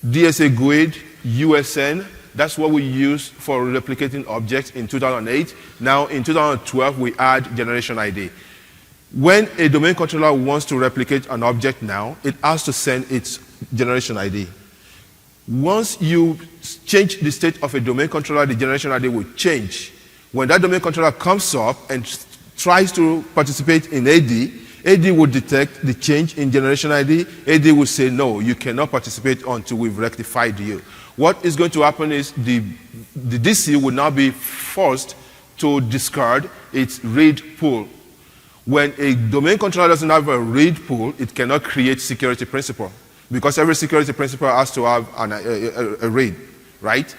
B: DSA GUID, USN, that's what we use for replicating objects in 2008. Now in 2012, we add generation ID. When a domain controller wants to replicate an object now, it has to send its generation ID. Once you change the state of a domain controller, the generation ID will change. When that domain controller comes up and tries to participate in AD, AD will detect the change in generation ID. AD will say, no, you cannot participate until we've rectified you. What is going to happen is the DC will now be forced to discard its read pool. When a domain controller doesn't have a read pool, it cannot create security principal, because every security principal has to have a read, right?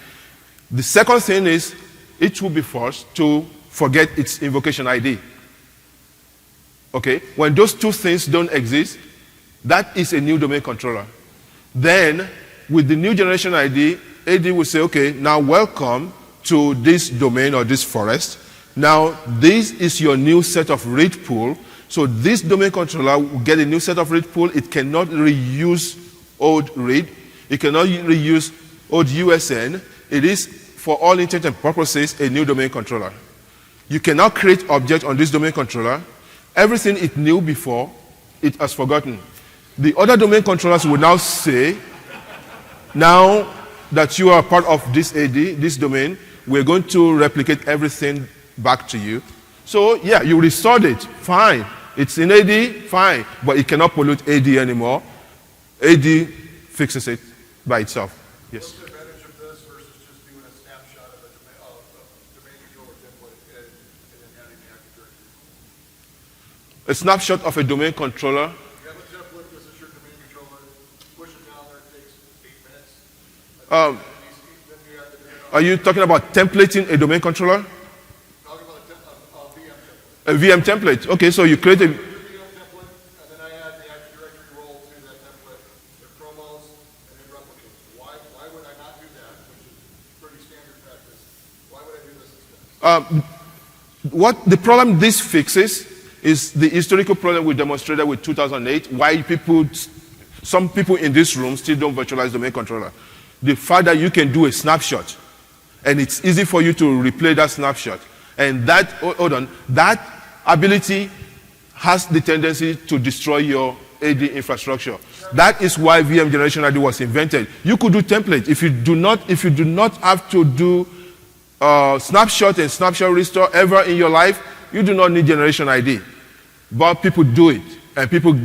B: The second thing is it will be forced to forget its invocation ID. Okay? When those two things don't exist, that is a new domain controller. Then, with the new generation ID, AD will say, okay, now welcome to this domain or this forest. Now, this is your new set of read pool. So this domain controller will get a new set of read pool. It cannot reuse old read. It cannot reuse old USN. It is, for all intents and purposes, a new domain controller. You cannot create objects on this domain controller. Everything it knew before, it has forgotten. The other domain controllers will now say, now that you are part of this AD, this domain, we're going to replicate everything back to you. So yeah, you restored it, fine. It's in AD, fine, but it cannot pollute AD anymore. AD fixes it by itself. Yes.
C: What's the advantage of this versus just doing a snapshot of a domain controller template and then adding the Active Directory?
B: A snapshot of a domain controller.
C: You have a template, this is your domain controller, push it down there, it takes 8 minutes.
B: Um,
C: Then you have to
B: Are you talking about templating a domain controller?
C: talking about a VM template.
B: A VM template. Okay, so you create a...
C: VM template, and then I add the Active Directory role to that template, the promos, and then replicate. Why would I not do that, which is pretty standard practice? Why would I do this instead?
B: What the problem this fixes is the historical problem we demonstrated with 2008, why some people in this room still don't virtualize domain controller. The fact that you can do a snapshot, and it's easy for you to replay that snapshot. And that, hold on, that ability has the tendency to destroy your AD infrastructure. That is why VM Generation ID was invented. You could do template. If you do not have to do snapshot and snapshot restore ever in your life, you do not need Generation ID. But people do it, and people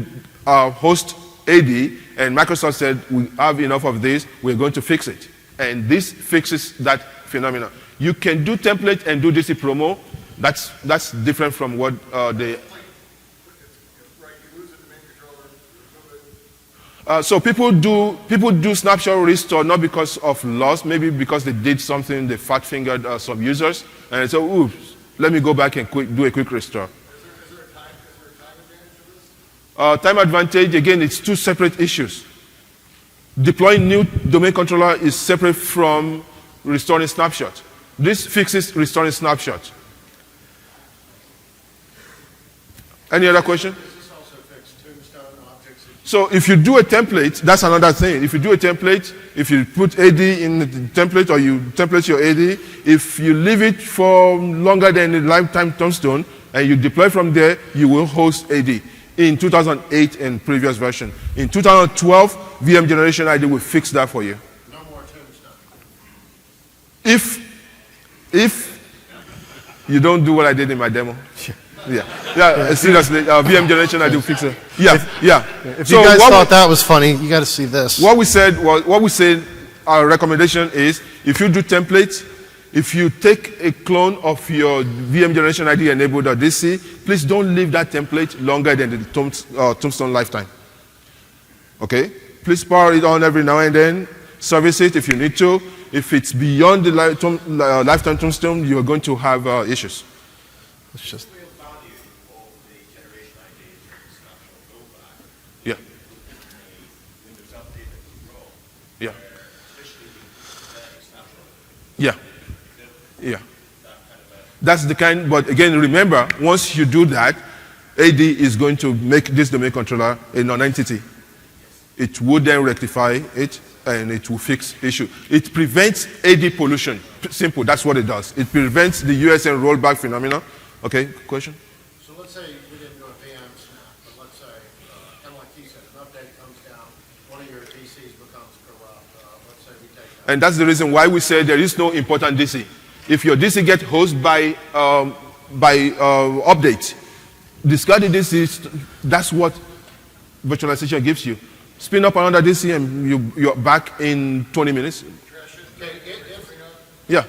B: host AD, and Microsoft said, we have enough of this, we're going to fix it. And this fixes that phenomenon. You can do template and do DC promo. That's different from what the...
C: Right, you lose a domain controller, you remove it.
B: So people do snapshot restore not because of loss, maybe because they did something, they fat-fingered some users, and so, oops, let me go back and do a quick restore.
C: Is there a time advantage of this?
B: Time advantage, again, it's two separate issues. Deploying new domain controller is separate from restoring snapshot. This fixes restoring snapshot. Any other question?
C: Does this also fix tombstone objects?
B: So if you do a template, that's another thing. If you do a template, if you put AD in the template or you template your AD, if you leave it for longer than the lifetime tombstone and you deploy from there, you will host AD. In 2008 and previous version. In 2012, VM Generation ID will fix that for you.
C: No more tombstone.
B: If you don't do what I did in my demo. Yeah, seriously, VM Generation ID will fix it. Yeah.
A: If you guys thought that was funny, you got to see this.
B: What we said, our recommendation is, if you do templates, if you take a clone of your VM Generation ID enabled.dc, please don't leave that template longer than the tombstone lifetime. Okay? Please power it on every now and then. Service it if you need to. If it's beyond the lifetime tombstone, you're going to have issues.
A: It's just...
B: Yeah. Yeah. Yeah. Yeah. That's the kind, but again, remember, once you do that, AD is going to make this domain controller a non-entity. It would then rectify it, and it will fix issue. It prevents AD pollution. Simple, that's what it does. It prevents the USN rollback phenomenon. Okay, question?
C: So let's say we didn't do a VM snap, but let's say, kind of like he said, an update comes down, one of your DCs becomes corrupt. Let's say we take that.
B: And that's the reason why we say there is no important DC. If your DC gets hosted by update, discard the DC, that's what virtualization gives you. Spin up another DC and you're back in 20 minutes.
C: Okay,
B: Yeah.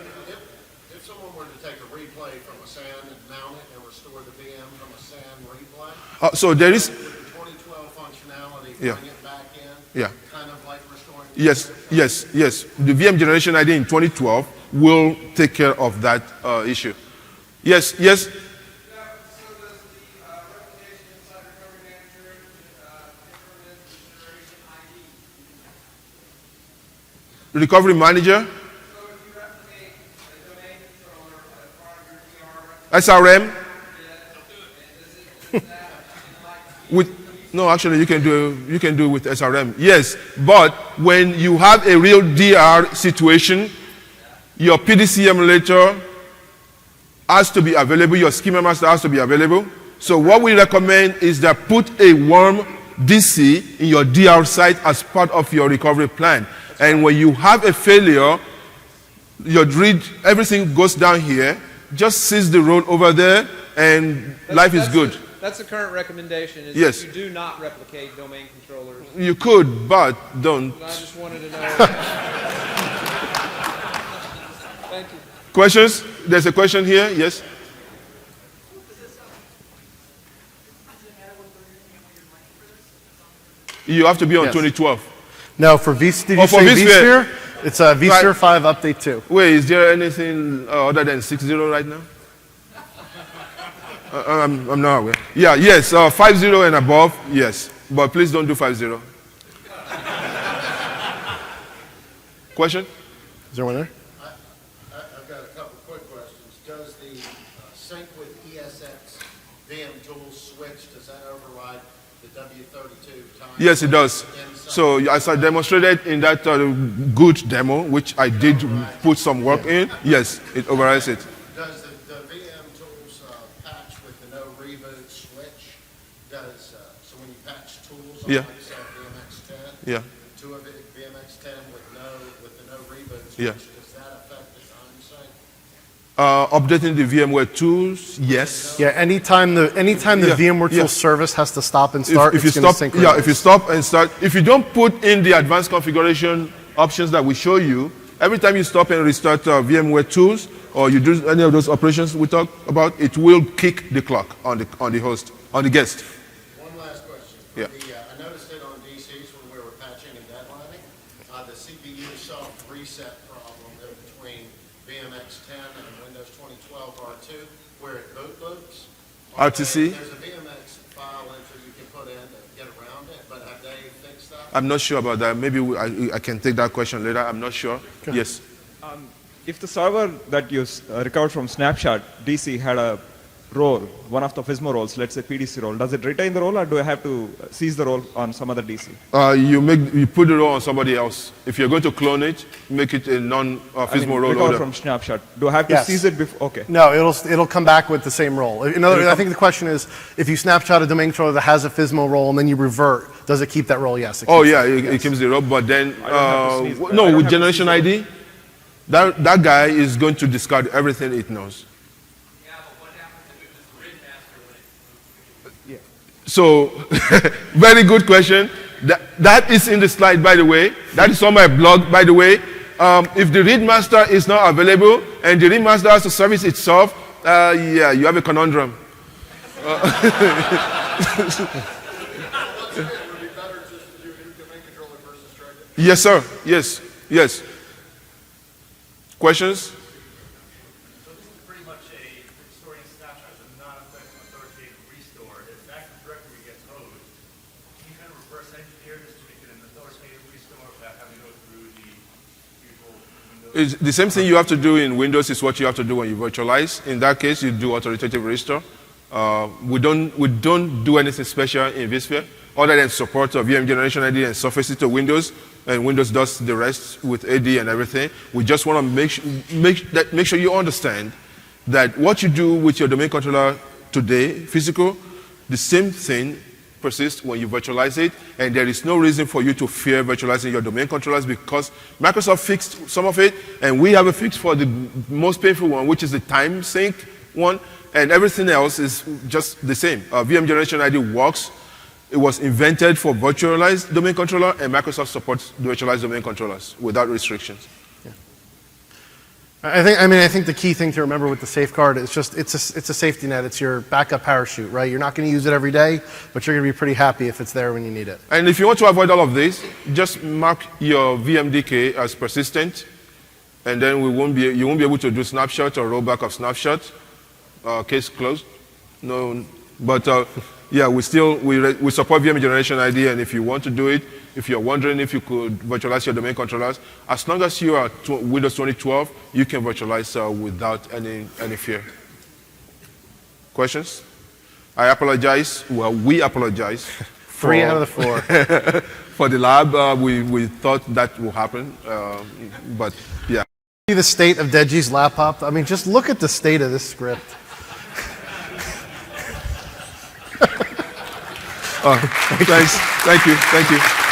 C: if someone were to take a replay from a SAN and mount it and restore the VM from a SAN replay,
B: So there is,
C: with the 2012 functionality,
B: Yeah.
C: bring it back in,
B: yeah.
C: kind of like restoring.
B: Yes. The VM generation ID in 2012 will take care of that issue. Yes.
D: So does the replication inside recovery manager implement Virtualization ID?
B: Recovery manager,
D: So if you replicate a domain controller as part of your DR
B: SRM,
D: does that like
B: with no, actually you can do it with SRM. Yes, but when you have a real DR situation, your PDC emulator has to be available, your schema master has to be available. So what we recommend is that put a warm DC in your DR site as part of your recovery plan. And when you have a failure, your read, everything goes down here, just seize the road over there, and life is good.
E: That's the current recommendation, is
B: Yes.
E: that you do not replicate domain controllers.
B: You could, but don't.
E: I just wanted to know. Thank you.
B: Questions? There's a question here, yes? You have to be on
A: Yes.
B: 2012.
A: No, for did you
B: Oh, for
A: say
B: vSphere.
A: vSphere? It's a vSphere 5 update 2.
B: Wait, is there anything other than 6.0 right now? I'm not aware. Yeah, yes, 5.0 and above, yes. But please don't do 5.0. Question?
A: Is there one there?
C: I've got a couple quick questions. Does the sync with ESX VM tools switch, does that override the W32 time?
B: Yes, it does. So as I demonstrated in that good demo, which I did put some work in, yes, it overrides it.
C: Does the VM tools patch with the no reboot switch? So when you patch tools on
B: Yeah.
C: like say VMX 10,
B: Yeah.
C: to a VMX 10 with the no reboot switch,
B: Yeah.
C: does that affect the time sync?
B: Updating the VMware tools, yes.
A: Yeah, anytime the
B: Yeah,
A: VMware
B: yeah.
A: tool service has to stop and start,
B: If you
A: it's going to
B: stop,
A: synchronize.
B: yeah, if you stop and start, if you don't put in the advanced configuration options that we show you, every time you stop and restart VMware tools, or you do any of those operations we talk about, it will kick the clock on the host, on the guest.
C: One last question.
B: Yeah.
C: I noticed it on DCs when we were patching and deadlining, the CPU soft reset problem there between VMX 10 and Windows 2012 R2, where it boot loops.
B: RTC?
C: There's a VMX file entry you can put in to get around it, but have they fixed that?
B: I'm not sure about that. Maybe I can take that question later. I'm not sure. Yes.
F: If the server that you recovered from Snapshot DC had a role, one of the FSMO roles, let's say PDC role, does it retain the role, or do I have to seize the role on some other DC?
B: You put the role on somebody else. If you're going to clone it, make it a non-FSMO role
F: recovered
B: order.
F: from Snapshot. Do I have to
A: Yes.
F: seize it before? Okay.
A: No, it'll come back with the same role. In other words, I think the question is, if you snapshot a domain controller that has a FSMO role and then you revert, does it keep that role? Yes.
B: Oh
A: keeps
B: yeah,
A: it.
B: it keeps the role, but then
F: I don't have to seize- I
B: no,
F: don't
B: with
F: have to
B: generation
F: seize
B: ID, that guy is going to discard everything it knows.
D: Yeah, but what happens if it was grid master when it
B: So, very good question. That is in the slide, by the way. That is on my blog, by the way. If the read master is not available and the read master has to service itself, yeah, you have a conundrum.
C: Would it be better just to do new domain controller versus try to?
B: Yes, sir. Yes. Questions?
G: So this is pretty much a restoring snapshot and not affecting authoritative restore. If Active Directory gets hosed, can you kind of reverse engineer this to make it an authoritative restore without having to go through the usual Windows?
B: The same thing you have to do in Windows is what you have to do when you virtualize. In that case, you do authoritative restore. We don't do anything special in vSphere other than support of VM generation ID and surface it to Windows, and Windows does the rest with AD and everything. We just want to make sure you understand that what you do with your domain controller today, physical, the same thing persists when you virtualize it, and there is no reason for you to fear virtualizing your domain controllers because Microsoft fixed some of it, and we have a fix for the most painful one, which is the time sync one, and everything else is just the same. VM Generation ID works. It was invented for virtualized domain controller, and Microsoft supports virtualized domain controllers without restrictions.
A: I think the key thing to remember with the safeguard is just it's a safety net. It's your backup parachute, right? You're not going to use it every day, but you're going to be pretty happy if it's there when you need it.
B: And if you want to avoid all of this, just mark your VMDK as persistent, and then you won't be able to do snapshot or rollback of snapshot. Case closed. No, but yeah, we support VM Generation ID, and if you want to do it, if you're wondering if you could virtualize your domain controllers, as long as you are Windows 2012, you can virtualize without any fear. Questions? I apologize. Well, we apologize.
A: 3 out of the 4.
B: For the lab, we thought that would happen, but yeah.
A: See the state of Deji's laptop? I mean, just look at the state of this script.
B: Thanks. Thank you.